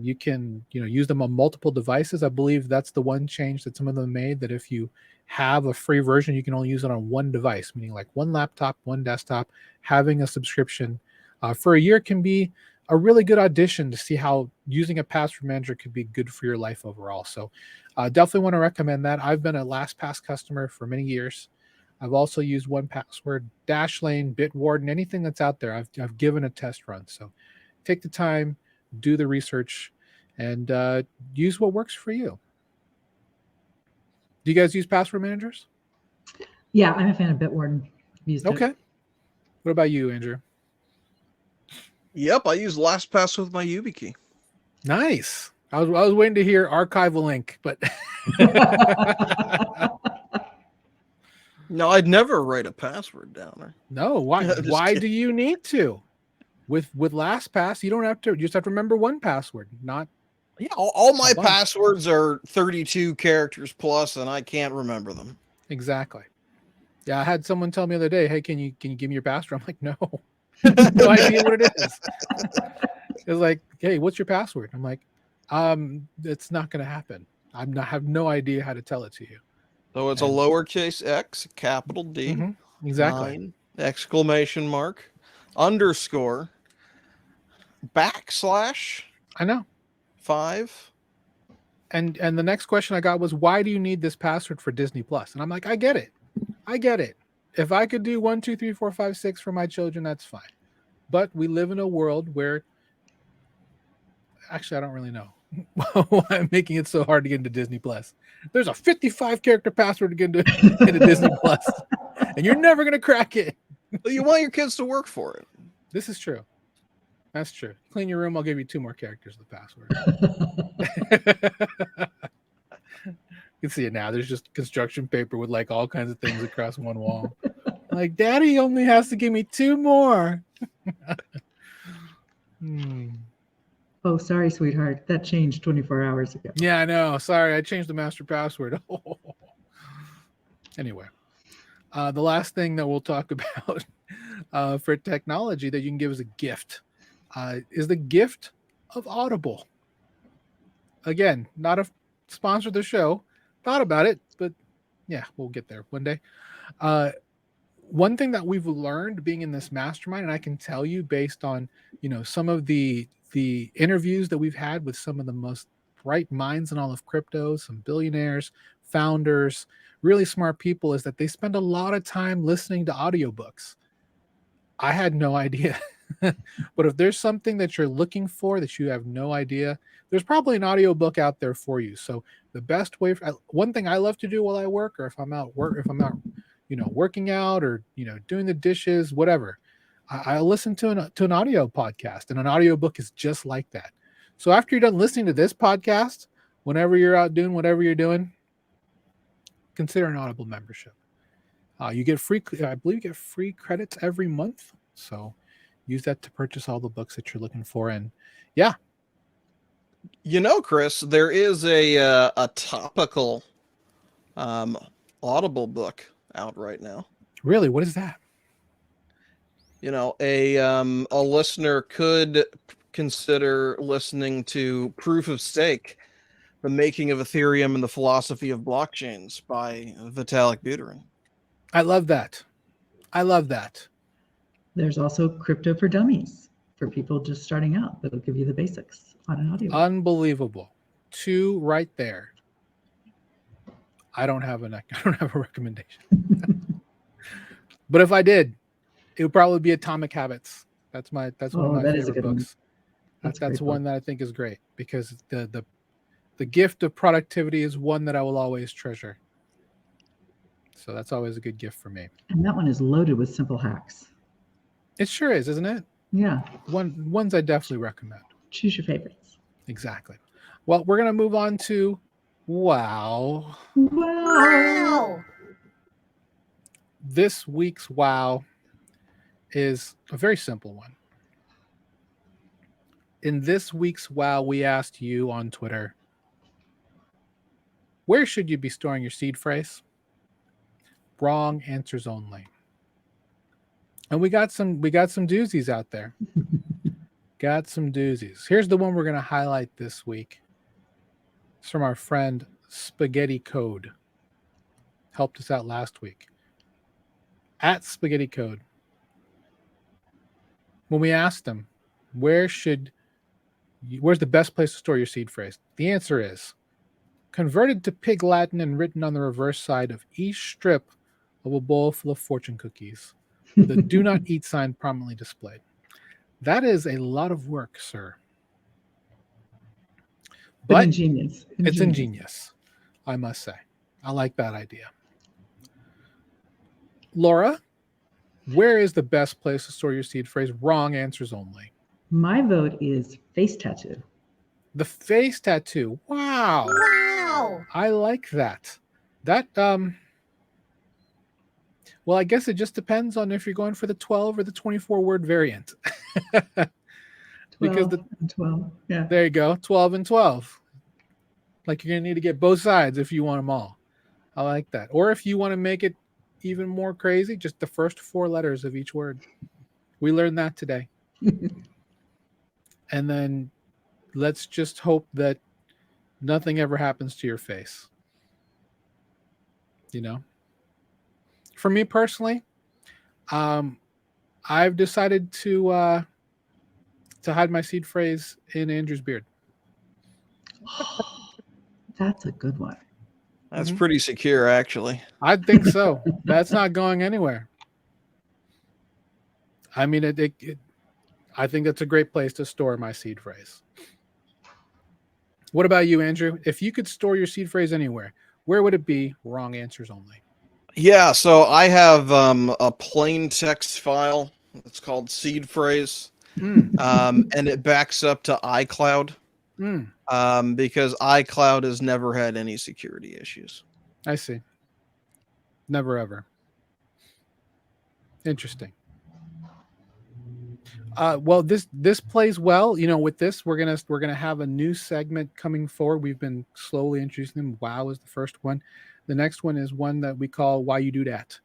You can use them on multiple devices. I believe that's the one change that some of them made, that if you have a free version, you can only use it on one device, meaning like one laptop, one desktop. Having a subscription for a year can be a really good audition to see how using a password manager could be good for your life overall. So definitely want to recommend that. I've been a LastPass customer for many years. I've also used 1Password, Dashlane, Bitwarden, anything that's out there. I've given a test run. So take the time, do the research, and use what works for you. Do you guys use password managers? Yeah, I'm a fan of Bitwarden. Okay. What about you, Andrew? Yep, I use LastPass with my YubiKey. Nice. I was waiting to hear archival link, but No, I'd never write a password down there. no. Why do you need to? With LastPass, you don't have to. You just have to remember one password, not. Yeah, all my a bunch. passwords are 32 characters plus, and I can't remember them. Exactly. Yeah, I had someone tell me the other day, "Hey, can you give me your password?" I'm like, "No, no idea what it is." It's like, "Hey, what's your password?" I'm like, it's not going to happen. I have no idea how to tell it to you." So it's a lowercase x, capital D, exactly, 9, exclamation mark, underscore, backslash. I know. 5. And the next question I got was, why do you need this password for Disney Plus? And I'm like, I get it. If I could do 1, 2, 3, 4, 5, 6 for my children, that's fine. But we live in a world where, actually, I don't really know why I'm making it so hard to get into Disney Plus. There's a 55 character password to get into Disney Plus, and you're never going to crack it. Well, you want your kids to work for it. This is true. That's true. Clean your room, I'll give you 2 more characters of the password. You can see it now. There's just construction paper with like all kinds of things across one wall. Like, Daddy only has to give me 2 more. Oh, sorry, sweetheart. That changed 24 hours ago. Yeah, I know. Sorry, I changed the master password. Anyway, the last thing that we'll talk about for technology that you can give as a gift is the gift of Audible. Again, not a sponsor of the show. Thought about it, but yeah, we'll get there one day. One thing that we've learned being in this mastermind, and I can tell you based on some of the interviews that we've had with some of the most bright minds in all of crypto, some billionaires, founders, really smart people, is that they spend a lot of time listening to audiobooks. I had no idea. But if there's something that you're looking for that you have no idea, there's probably an audiobook out there for you. So the best way, one thing I love to do while I work, or if I'm out working out, or doing the dishes, whatever, I listen to an audio podcast, and an audiobook is just like that. So after you're done listening to this podcast, whenever you're out doing whatever you're doing, consider an Audible membership. You get free, I believe you get free credits every month. So use that to purchase all the books that you're looking for. And yeah. Chris, there is a topical Audible book out right now. Really? What is that? A listener could consider listening to Proof of Stake, The Making of Ethereum and the Philosophy of Blockchains by Vitalik Buterin. I love that. There's also Crypto for Dummies for people just starting out. That'll give you the basics on an audio. Unbelievable. 2 right there. I don't have a recommendation. But if I did, it would probably be Atomic Habits. That's one of my favorite books. That's one that I think is great, because the the gift of productivity is one that I will always treasure. So that's always a good gift for me. And that one is loaded with simple hacks. It sure is, isn't it? Yeah. Ones I definitely recommend. Choose your favorites. Exactly. Well, we're going to move on to wow. Wow. This week's wow is a very simple one. In this week's wow, we asked you on Twitter, where should you be storing your seed phrase? Wrong answers only. And we got some doozies out there. Got some doozies. Here's the one we're going to highlight this week. It's from our friend Spaghetti Code. Helped us out last week. At Spaghetti Code. When we asked him, where's the best place to store your seed phrase? The answer is converted to Pig Latin and written on the reverse side of each strip of a bowl full of fortune cookies with a do not eat sign prominently displayed. That is a lot of work, sir. But ingenious. It's ingenious, I must say. I like that idea. Laura, where is the best place to store your seed phrase? Wrong answers only. My vote is face tattoo. The face tattoo. Wow. Wow. I like that. That well, I guess it just depends on if you're going for the 12 or the 24 word variant. 12 and 12. Yeah. There you go. 12 and 12. Like you're going to need to get both sides if you want them all. I like that. Or if you want to make it even more crazy, just the first 4 letters of each word. We learned that today. And then let's just hope that nothing ever happens to your face. You know? For me personally, I've decided to hide my seed phrase in Andrew's beard. That's a good one. That's pretty secure, actually. I think so. That's not going anywhere. I mean, I think that's a great place to store my seed phrase. What about you, Andrew? If you could store your seed phrase anywhere, where would it be? Wrong answers only. Yeah, so I have a plain text file. It's called seed phrase, and it backs up to iCloud because iCloud has never had any security issues. I see. Never ever. Interesting. Well, this plays well. You know, with this, we're gonna have a new segment coming forward. We've been slowly introducing them. Wow is the first one. The next one is one that we call Why You Do That.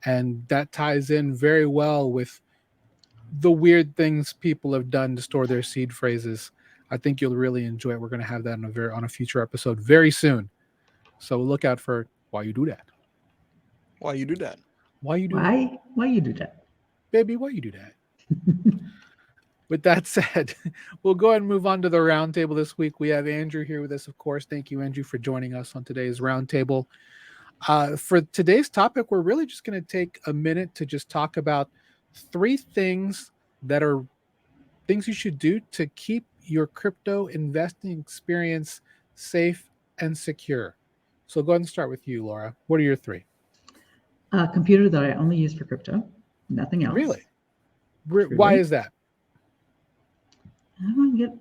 And that ties in very well with the weird things people have done to store their seed phrases. I think you'll really enjoy it. We're going to have that on a future episode very soon. So look out for Why You Do That. Why you do that? Why you do that? Why you do that? Baby, why you do that? With that said, we'll go ahead and move on to the roundtable this week. We have Andrew here with us, of course. Thank you, Andrew, for joining us on today's roundtable. For today's topic, we're really just going to take a minute to just talk about 3 things that are things you should do to keep your crypto investing experience safe and secure. So go ahead and start with you, Laura. What are your 3? A computer that I only use for crypto, nothing else. Really? Why is that? I don't want to get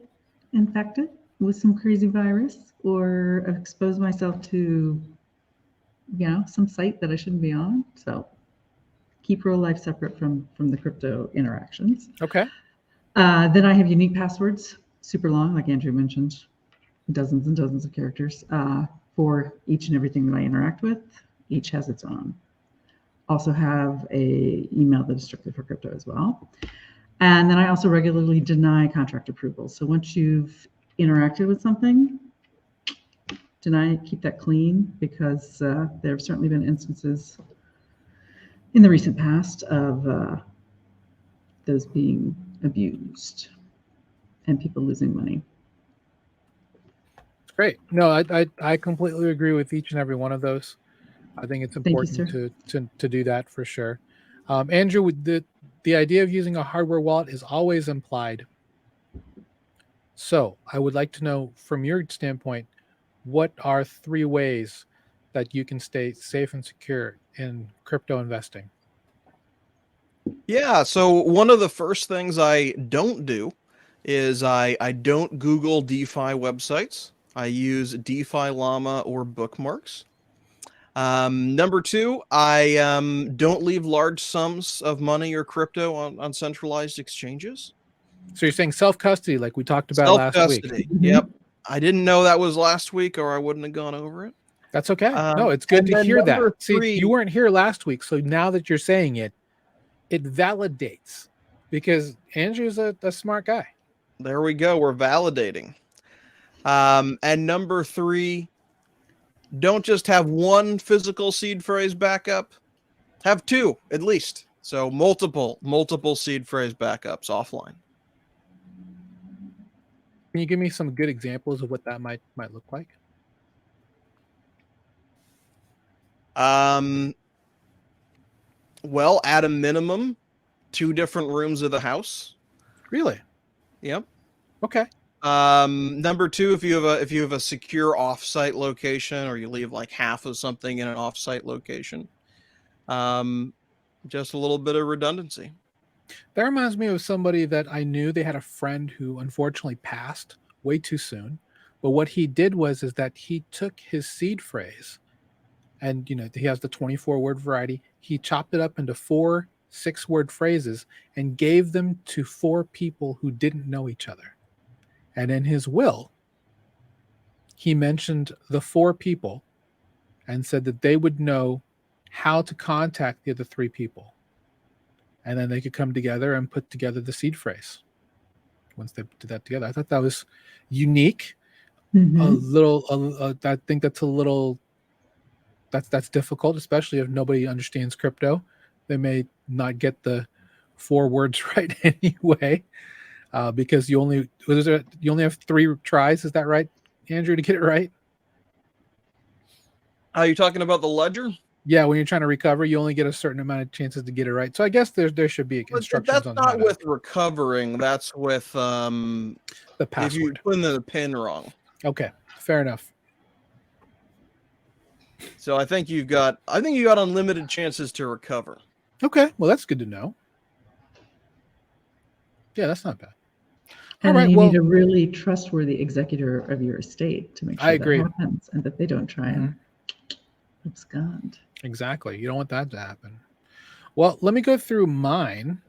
infected with some crazy virus or expose myself to, some site that I shouldn't be on. So keep real life separate from the crypto interactions. Okay. Then I have unique passwords, super long, like Andrew mentioned, dozens and dozens of characters for each and everything that I interact with. Each has its own. Also have a email that is strictly for crypto as well. And then I also regularly deny contract approvals. So once you've interacted with something, deny it, keep that clean, because there have certainly been instances in the recent past of those being abused and people losing money. Great. No, I completely agree with each and every one of those. I think it's important to do that for sure. Andrew, with the idea of using a hardware wallet is always implied. So I would like to know from your standpoint, what are 3 ways that you can stay safe and secure in crypto investing? Yeah, so one of the first things I don't do is I don't Google DeFi websites. I use DeFi Llama or bookmarks. Number 2, I don't leave large sums of money or crypto on centralized exchanges. So you're saying self-custody, like we talked about last week. Self-custody. Yep. I didn't know that was last week, or I wouldn't have gone over it. That's okay. No, it's good And to then hear that. number See, 3, you weren't here last week, so now that you're saying it, it validates, because Andrew's a smart guy. there we go. We're validating. And number 3, don't just have one physical seed phrase backup. Have 2 at least. So multiple seed phrase backups offline. Can you give me some good examples of what that might look like? Well, at a minimum, 2 different rooms of the house. Really? Yep. Okay. Number 2, if you have a secure offsite location, or you leave like half of something in an offsite location, just a little bit of redundancy. That reminds me of somebody that I knew. They had a friend who unfortunately passed way too soon. But what he did is that he took his seed phrase, and he has the 24-word variety. He chopped it up into 4 6-word phrases and gave them to 4 people who didn't know each other. And in his will, he mentioned the 4 people and said that they would know how to contact the other 3 people. And then they could come together and put together the seed phrase once they did that together. I thought that was unique. I think that's a little, that's difficult, especially if nobody understands crypto. They may not get the 4 words right anyway, because you only have 3 tries. Is that right, Andrew, to get it right? Are you talking about the ledger? Yeah, when you're trying to recover, you only get a certain amount of chances to get it right. So I guess there should be instructions That's on not how with recovering. That's with the if you password. put in the pin wrong. Okay, fair enough. So I think you got unlimited chances to recover. Okay, well, that's good to know. Yeah, that's not bad. And then you need a really trustworthy executor of your estate to make sure that happens, and that they don't try and abscond. Exactly. You don't want that to happen. Well, let me go through mine,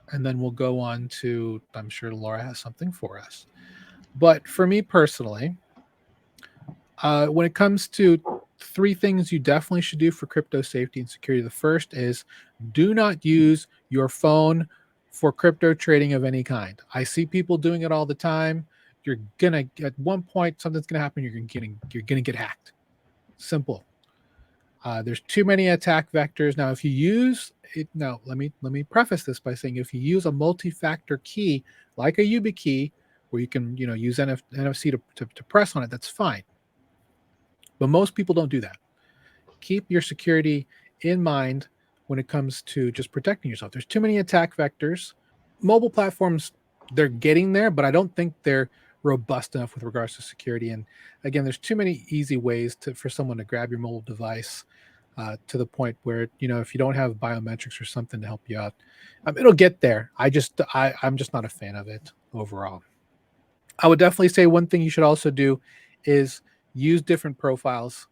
and then we'll go on to, I'm sure Laura has something for us. But for me personally, when it comes to 3 things you definitely should do for crypto safety and security, the first is do not use your phone for crypto trading of any kind. I see people doing it all the time. You're gonna, at one point, something's gonna happen. You're gonna get hacked. Simple. There's too many attack vectors. Now, if you use it, now let me preface this by saying, if you use a multi-factor key like a YubiKey, where you can use NFC to press on it, that's fine. But most people don't do that. Keep your security in mind when it comes to just protecting yourself. There's too many attack vectors. Mobile platforms, they're getting there, but I don't think they're robust enough with regards to security. And again, there's too many easy ways for someone to grab your mobile device, to the point where, if you don't have biometrics or something to help you out, it'll get there. I'm just not a fan of it overall. I would definitely say one thing you should also do is use different profiles.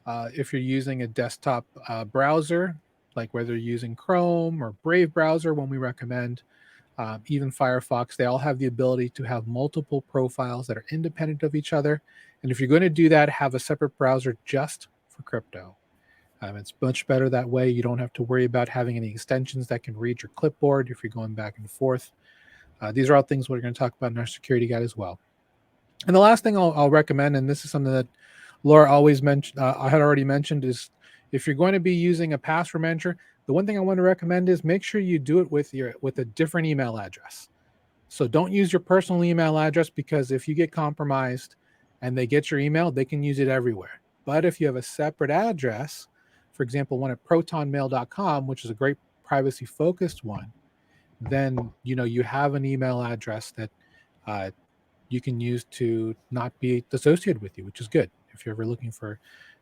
If you're using a desktop browser, like whether you're using Chrome or Brave browser, one we recommend, even Firefox, they all have the ability to have multiple profiles that are independent of each other. And if you're going to do that, have a separate browser just for crypto. It's much better that way. You don't have to worry about having any extensions that can read your clipboard if you're going back and forth. These are all things we're going to talk about in our security guide as well. And the last thing I'll recommend, and this is something that Laura always mentioned, I had already mentioned, is if you're going to be using a password manager, the one thing I want to recommend is make sure you do it with a different email address. So don't use your personal email address, because if you get compromised and they get your email, they can use it everywhere. But if you have a separate address, for example, one at protonmail.com, which is a great privacy focused one, then you have an email address that you can use to not be associated with you, which is good. if you're ever looking for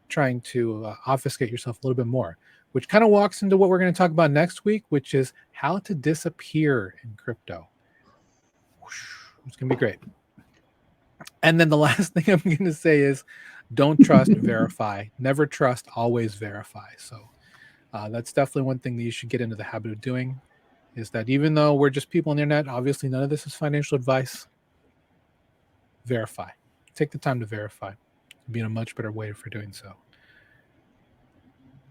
trying to obfuscate yourself a little bit more, which kind of walks into what we're going to talk about next week, which is how to disappear in crypto. It's going to be great. And then the last thing I'm going to say is don't trust, verify. Never trust, always verify. So that's definitely one thing that you should get into the habit of doing, is that even though we're just people on the internet, obviously none of this is financial advice. Verify. Take the time to verify. It'd be a much better way for doing so.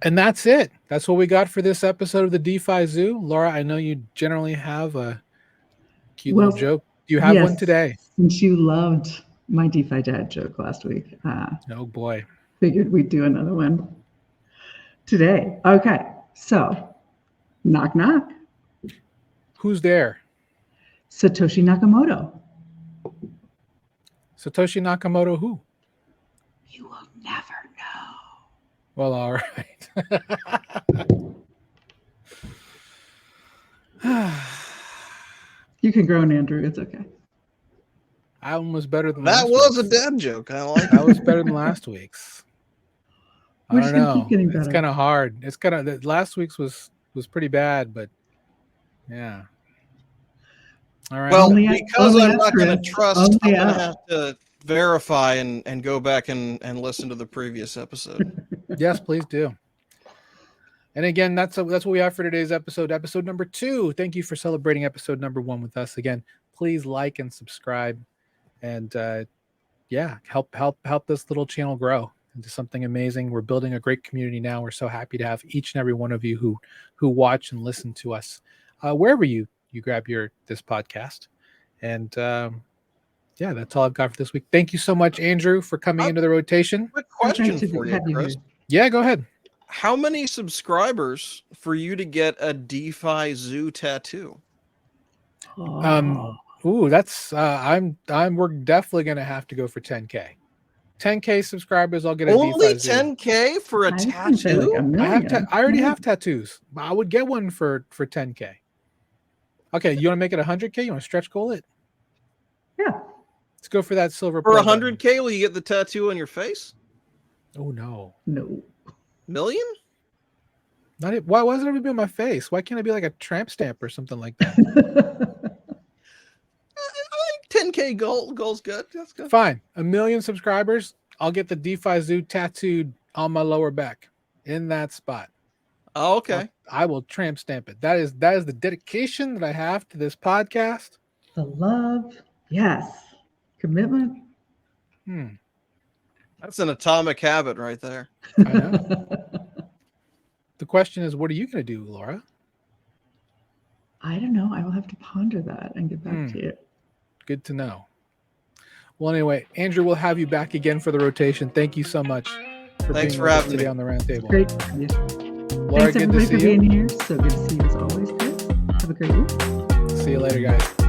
And that's it. That's what we got for this episode of the DeFi Zoo. Laura, I know you generally have a cute little joke. Do you have one today? Since you loved my DeFi dad joke last week. Oh boy. Figured we'd do another one today. Okay. So, knock, knock. Who's there? Satoshi Nakamoto. Satoshi Nakamoto who? You will never know. Well, all right. You can groan, Andrew. It's okay. That one was better than that last was week's. a dad joke. I like that was better than last week's. I don't know. Keep getting better. It's kind of hard. It's kind of last week's was pretty bad, but yeah. All right. Well, Only because I'm not going to Chris. trust, Only I'm going to us. have to verify and go back and listen to the previous episode. Yes, please do. And again, that's what we have for today's episode number 2. Thank you for celebrating episode number 1 with us. Again, please like and subscribe, and help this little channel grow into something amazing. We're building a great community now. We're so happy to have each and every one of you who watch and listen to us wherever you grab this podcast. And that's all I've got for this week. Thank you so much, Andrew, for coming into the rotation. Quick question for you, Chris. Yeah, go ahead. How many subscribers for you to get a DeFi Zoo tattoo? That's we're definitely gonna have to go for 10K. 10K subscribers, I'll get a Only DeFi Zoo. 10K for a tattoo? I already have tattoos. I would get one for 10K. Okay, you want to make it 100K? You want to stretch goal it? Yeah. Let's go for that silver. For 100K, will you get the tattoo on your face? Oh no. No. Million? Why wasn't it be on my face? Why can't I be like a tramp stamp or something like that? 10K goal's good. That's good. Fine. 1 million subscribers, I'll get the DeFi Zoo tattooed on my lower back in that spot. Oh, okay. I will tramp stamp it. That is the dedication that I have to this podcast. The love. Yes. Commitment. That's an atomic habit right there. I know. The question is, what are you going to do, Laura? I don't know. I will have to ponder that and get back to you. Good to know. Well, anyway, Andrew, we'll have you back again for the rotation. Thank you so much Thanks being for with us having today me. on the Roundtable. Great. Yeah. Laura, Thanks good to everybody see for you. being here. So good to see you as always, Chris. Have a great week. See you later, guys.